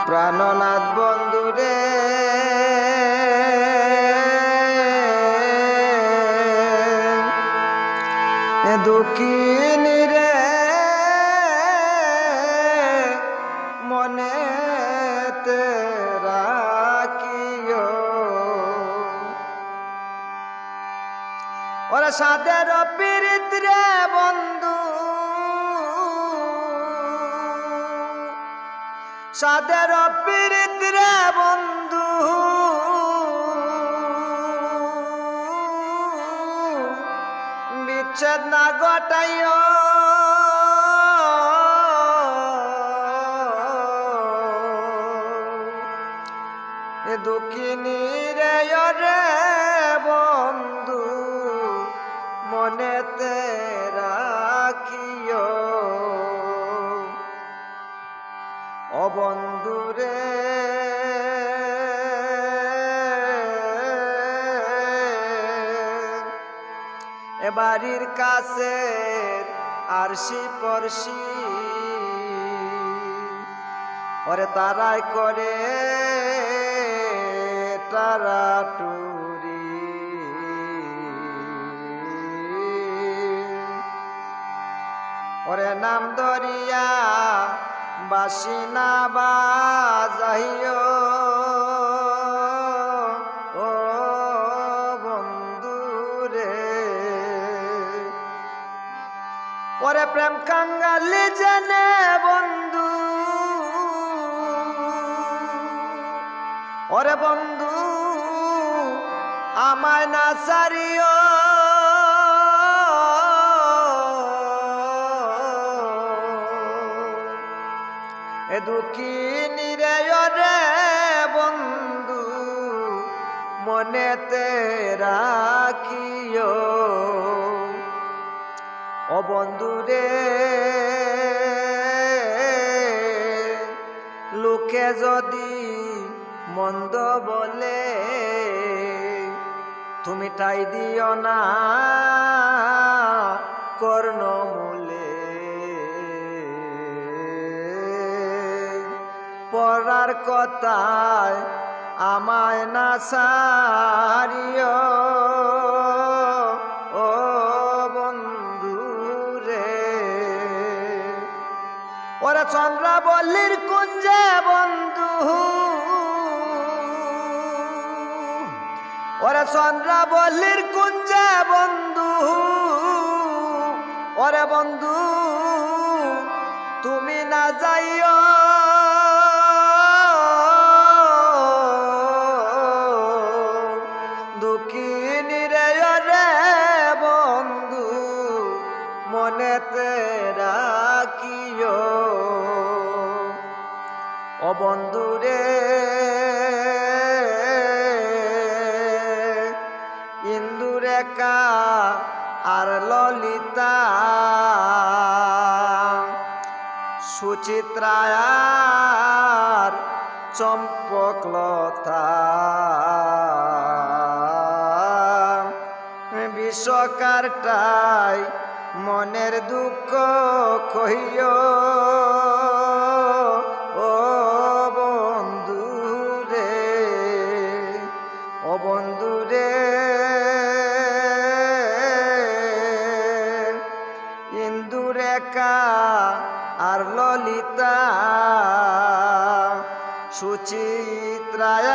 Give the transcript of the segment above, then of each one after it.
প্রাণনাথ বন্ধুরে দুঃখিনী রে মনে রাখিও ওরা সাদের পীড়িত রে বন্ধু সাদের পীড়িত রে বন্ধু বিচ্ছেদ না ঘটাইও দুঃখিনী রে বন্ধু মনেতে রাখিও ও বন্ধুরে এ বাড়ির কাছে আরশি পরশি ওরে তারাই করে তারা টুরি ওরে নাম দরিয়া বাসিনা বাজাইও ও বন্ধুরে ওরে প্রেম কাঙ্গালি জেনে বন্ধু ওরে বন্ধু আমায় না সারিও এ দুঃখিনী রে বন্ধু মনেতে রাখিও ও বন্ধুরে লোকে যদি মন্দ বলে তুমি ঠাই দিও না কর্ণমূলে পড়ার কথায় আমায় না সারিও ও বন্ধুরে ওরা চন্দ্রাবল্লীর কুঞ্জে বন্ধু ওরে চন্দ্রাবল্লীর কুঞ্জে বন্ধু ওরে বন্ধু তুমি না যাইও দুঃখিনী রে বন্ধু মনেতে রাখিও ও বন্ধুরে ইন্দুরেখা আর ললিতা সুচিত্রায়ার চম্পকলতা বিশ্বকারটাই মনের দুঃখ কহিও ও বন্ধুরে ও বন্ধুরে ইন্দুরেখা আর ললিতা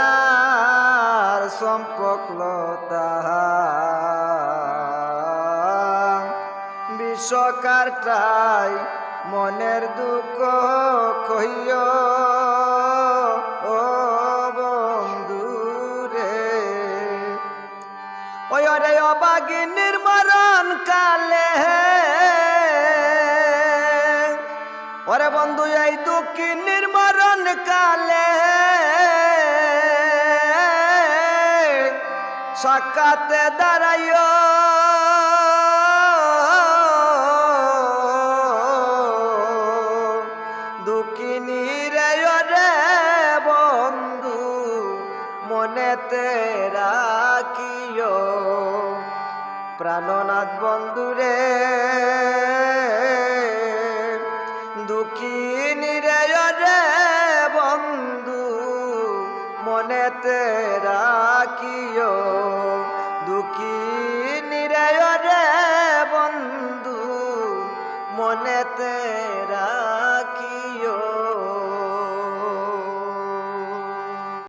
সুচিত্রায়ার সম্পকলতা বিশ্বকারটাই মনের দুঃখ কহিও ও বন্ধুরে ওই রে অবাগিনীর মরণ কালে ওরে বন্ধু এই দুঃখিনীর মরণ কালে সাক্ষাতে দাঁড়াইও দুঃখিনী রে বন্ধু মনেতে রাখিও প্রাণনাথ বন্ধুরে দুঃখিনী রে বন্ধু মনেতে রাখিও দুঃখী নিরে রে বন্ধু মনেতে